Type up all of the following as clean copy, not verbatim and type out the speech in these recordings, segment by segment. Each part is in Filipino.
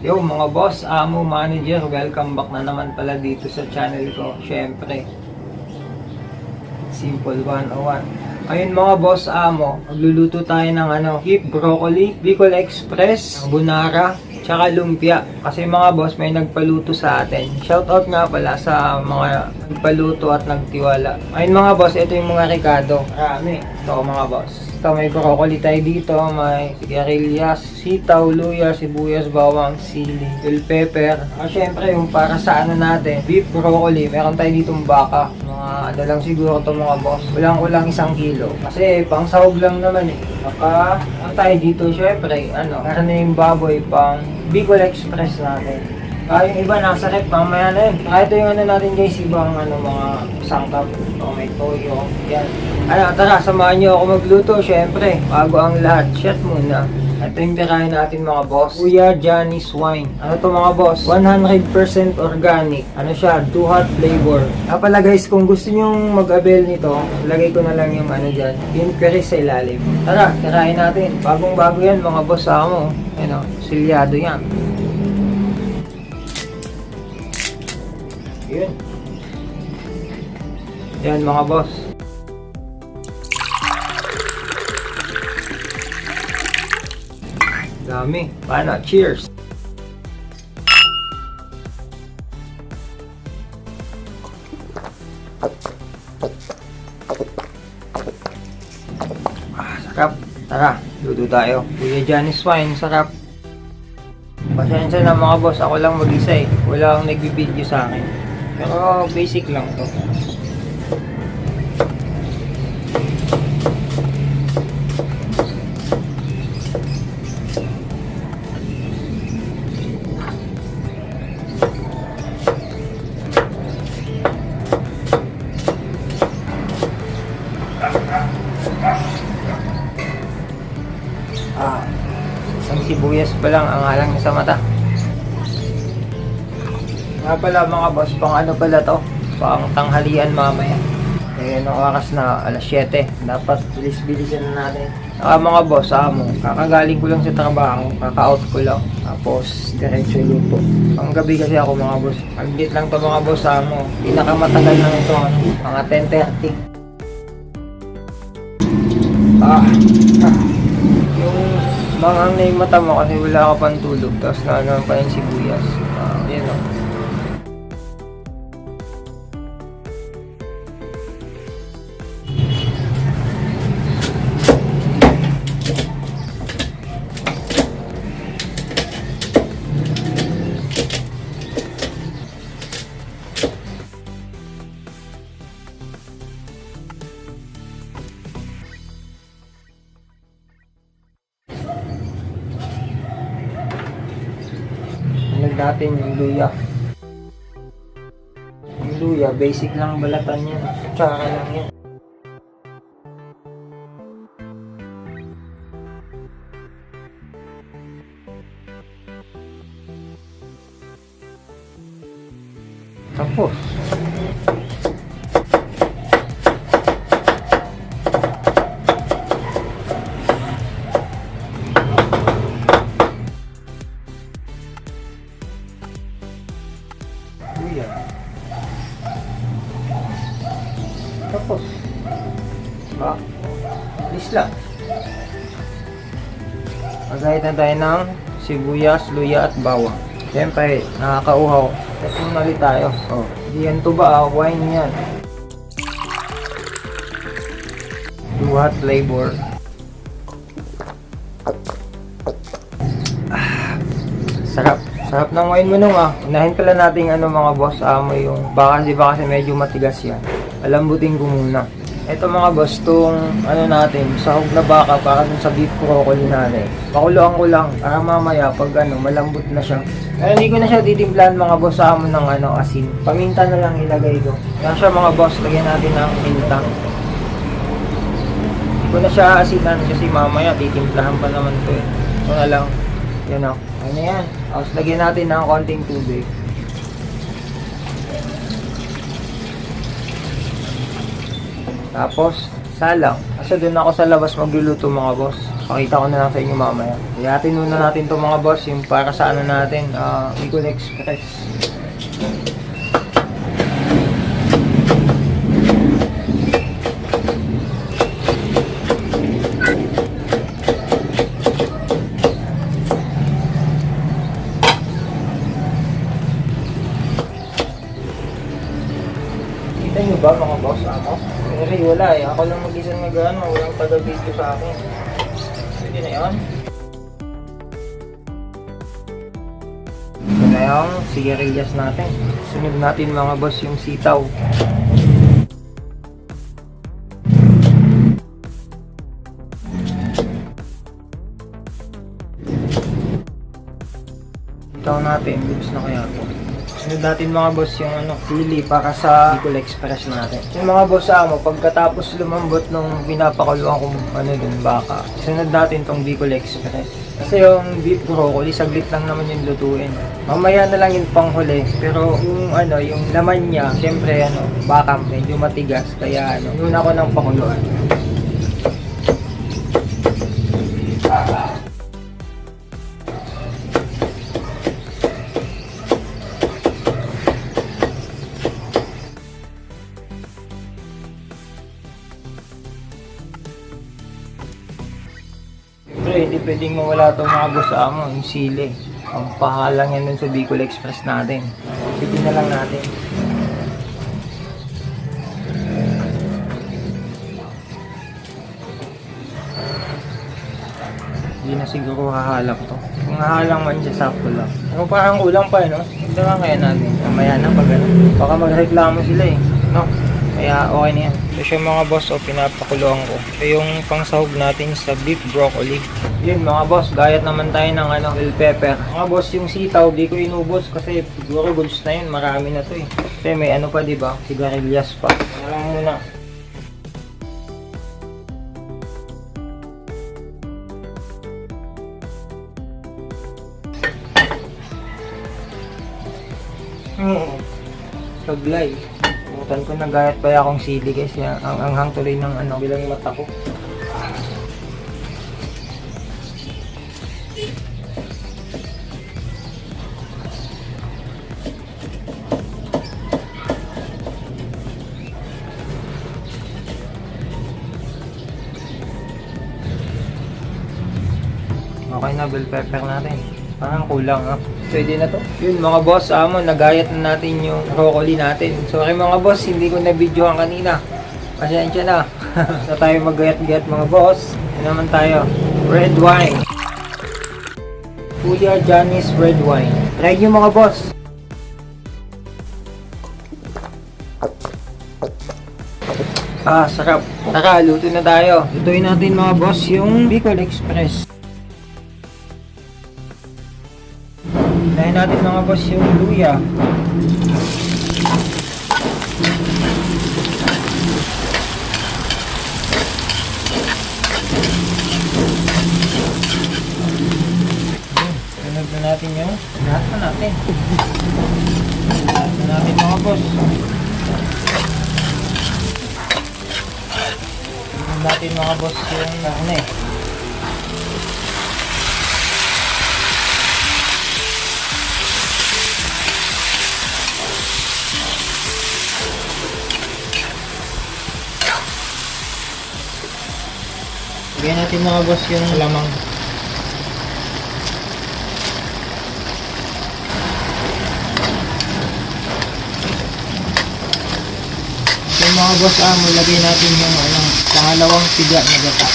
Yo mga boss, amo manager, welcome back na naman pala dito sa channel ko. Syempre, Simple 101. Ayun mga boss, amo, magluluto tayo ng beef broccoli, Bicol Express, bunara, tsaka lumpia. Kasi mga boss, may nagpaluto sa atin. Shoutout nga pala sa mga nagpaluto at nagtiwala. Ayun mga boss, ito yung mga Ricardo. Marami. Ito mga boss. Ito may broccoli tayo dito, may sigarilyas, sitaw, luya, sibuyas, bawang, sili, bell pepper. Syempre yung para sa natin, beef broccoli, meron tayo ditong baka. Mga lang siguro ito mga boss. Kulang-kulang 1 kilo. Kasi pang sahog lang naman eh. Tayo dito syempre, karne yung baboy pang Bicol Express natin. Yung iba nasa rep, mamaya na yun. Ito yung natin guys, ibang mga sangkap. May toyo, yan. Tara, samahan nyo ako magluto. Syempre, bago ang lahat, shot muna. Ito yung tirahin natin mga boss. Kuya Johnny's Wine. To mga boss? 100% organic. Siya, duhat flavor. Pala guys, kung gusto nyo mag-avail nito, lagay ko na lang yung dyan. Yung curries sa ilalim. Tara, tirahin natin. Bagong-bago yan mga boss sa mo. Silyado yan. Yun. Yan mga boss. Dami. Paano? Cheers! Sarap. Tara, luto tayo. Kuya Johnny's Wine, sarap. Pasensya na mga boss, ako lang mag-isa eh. Wala akong nagbibideo sa akin. Pero basic lang to. Isang sibuyas pa lang ang alang sa mata. Nga pala mga boss, pang pala to? Pang tanghalian mamaya. Ang oras na alas 7. Dapat bilis-bilisan na natin. Mga boss, kakagaling ko lang sa trabaho. Kaka-out ko lang. Tapos, diretso luto. Pang gabi kasi ako mga boss. Aglit lang to mga boss, pinakamatagal lang ito, mga 10:30. Yung mangang na yung mata mo kasi wala ka pang tulog. Tapos na pa yung sibuyas. Yan o. Natin yung luya. Yung luya, basic lang balatan yan. Tsaka lang yan. Tapos please lang. Magahit na tayo ng sibuyas, luya at bawang. Siyempre, nakakauhaw. Tapos ulit tayo. Hindi yan tuba, wine yan. Duhat flavor. Sarap. Sarap ng wine mo nung Unahin pala natin mga boss, yung baka kasi medyo matigas yan. Alambutin ko muna. Ito mga boss, itong natin, sahog na baka para sa beef broccoli natin. Pakuluan ko lang para mamaya pag malambot na siya. Pero hindi ko na siya titimplahan mga boss ng asin. Paminta na lang ilagay ko. Kaya siya mga boss, lagyan natin ng minta. Hindi ko na siya asinan kasi mamaya titimplahan pa naman to eh. Ito na lang. Yan Ano yan? Tapos lagyan natin ng konting tubig. Tapos, salang. Kasi doon ako sa labas magluluto mga boss. Pakita ko na lang sa inyo mamaya. Ihatin muna natin itong mga boss, yung para sa ano natin, Bicol Express. Kita nyo ba mga boss, Pero wala eh, ako lang mag-isang nag-ano, walang taga-video sa akin. Pwede na yun. Ito na yung sigarilyas natin. Sunod natin mga boss yung sitaw. Sitaw natin, goods na kaya ito. Sunod natin mga boss yung sili para sa Bicol Express natin. Yung mga boss pagkatapos lumambot nung pinapakuluan kong dun baka, sunod natin tong Bicol Express. Kasi yung beef broccoli, saglit lang naman yung lutuin. Mamaya na lang yung panghuli, pero yung yung laman niya, syempre baka medyo matigas, kaya muna ko ng pakuluan. Hindi pwedeng mawala itong mga boss yung sili. Ang pahalang yan dun sa Bicol Express natin. Pitin na lang natin. Hindi na siguro hahalak to. Kung hahalang man siya, sakto lang. Parang kulang pa Ito nga kaya natin. Mamaya na pag baka magreklamo sila no? Kaya okay na yan. Ito siya mga boss, pinapakuluan ko. Ito yung pangsahog natin sa beef broccoli. Yun mga boss, gayat naman tayo ng bell pepper. Mga boss, yung sitaw, di ko inubos kasi siguro goods na yun, marami na to Kasi may pa diba, sigarilyas pa. Ano lang muna. Saglay. Butan ko nagayat pa akong sili kasi ang anghang tuloy ng bilang yung mata ko. Okay na bell pepper natin. Parang kulang Pwede na to. Yun mga boss, nagayat na natin yung broccoli natin. Sorry mga boss, hindi ko na-videoan kanina. Pasensya na. So tayo mag-gayat-gayat mga boss. Yan naman tayo. Red wine. Kuya Johnny's red wine. Try nyo mga boss. Sarap. Tara, luto na tayo. Lutuin natin mga boss yung Bicol Express. Unahin natin mga boss yung luya. Sunod na natin yung lahat na natin. Lahat na natin mga boss. Sunod natin mga boss yung Lagyan natin mga boss yung lamang. Yung mga boss lagay natin yung pangalawang tiga na gata.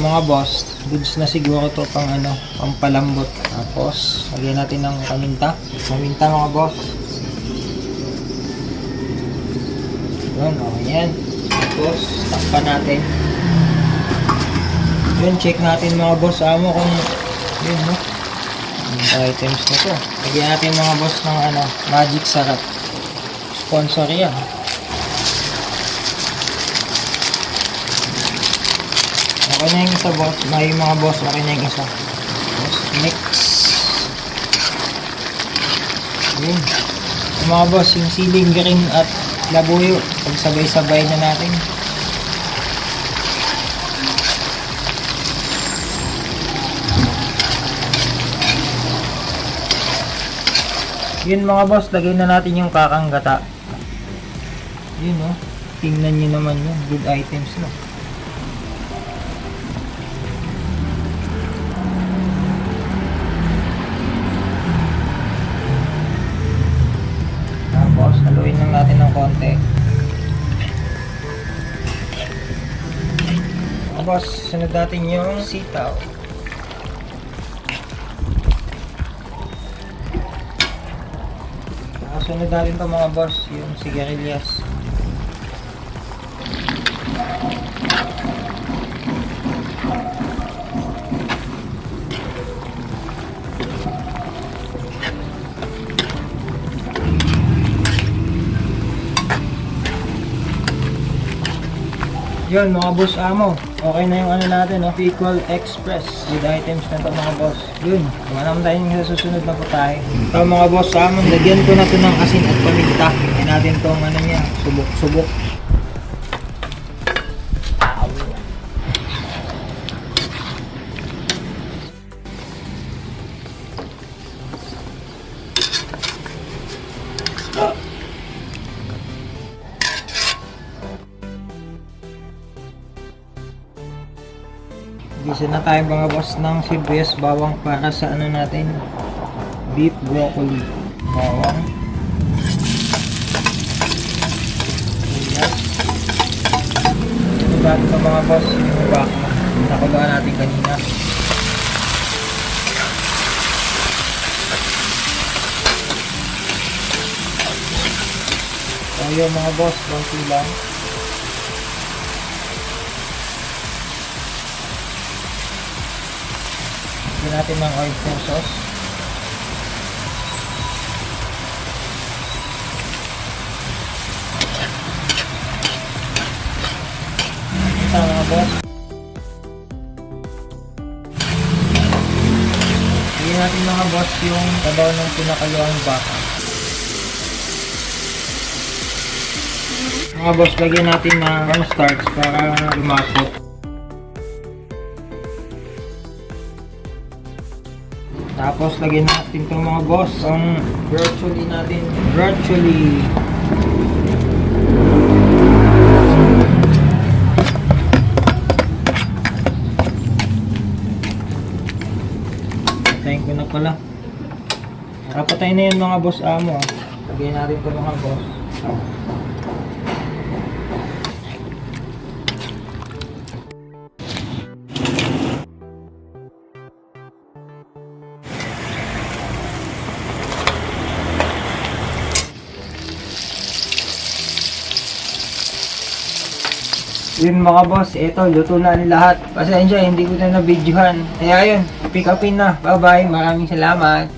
Mga boss, goods na siguro to pang palambot. Tapos, lagyan natin ng paminta. Paminta mga boss. Yun, okay yan. Tapos, takpan natin. Yun, check natin mga boss kung yun yung items na to. Lagyan natin mga boss ng Magic Sarap. Sponsor yan. Okay na yung isa boss. May mga boss, okay na yung isa. Boss, mix. Yun. Yung mga boss, yung siling green at labuyo. Pagsabay-sabay na natin. Yun mga boss, lagay na natin yung kakang gata. Yun oh. Tingnan nyo naman yun. Good items no. Tapos, haluin lang natin ng konti. Tapos, sunod natin yung sitaw. Sunod natin ito mga boss, yung sigarilyas. Yun mga boss amo, okay na yung ano natin, no? Pickle Express. Good items na ito mga boss. Yun, wala naman tayo sa susunod na putahe. Ito mga boss amo, lagyan ko na ito ng asin at paminta. Kaya natin itong ano niya, subok-subok. Gisa na tayo mga boss ng sibuyas bawang para sa ano natin, beef broccoli. Bawang. Ayan. Ito natin ito mga boss, yung baka. Nakuluan natin kanina. So yun mga boss, konti lang. Lagyan natin ng oyster sauce. Ito mga boss. Lagyan natin mga boss yung tabaw ng pinakaluang baka. Mga boss, lagyan natin ng cornstarch para lumapot. Tapos lagyan natin itong mga boss ang broccoli natin. Broccoli. Patayin ko na pala. Napatay na yun mga boss amo. Lagyan natin itong mga boss. Yun mga boss, eto, luto na ang lahat. Pasensya, hindi ko na na-videohan. Kaya yun, pick upin na. Bye bye, maraming salamat.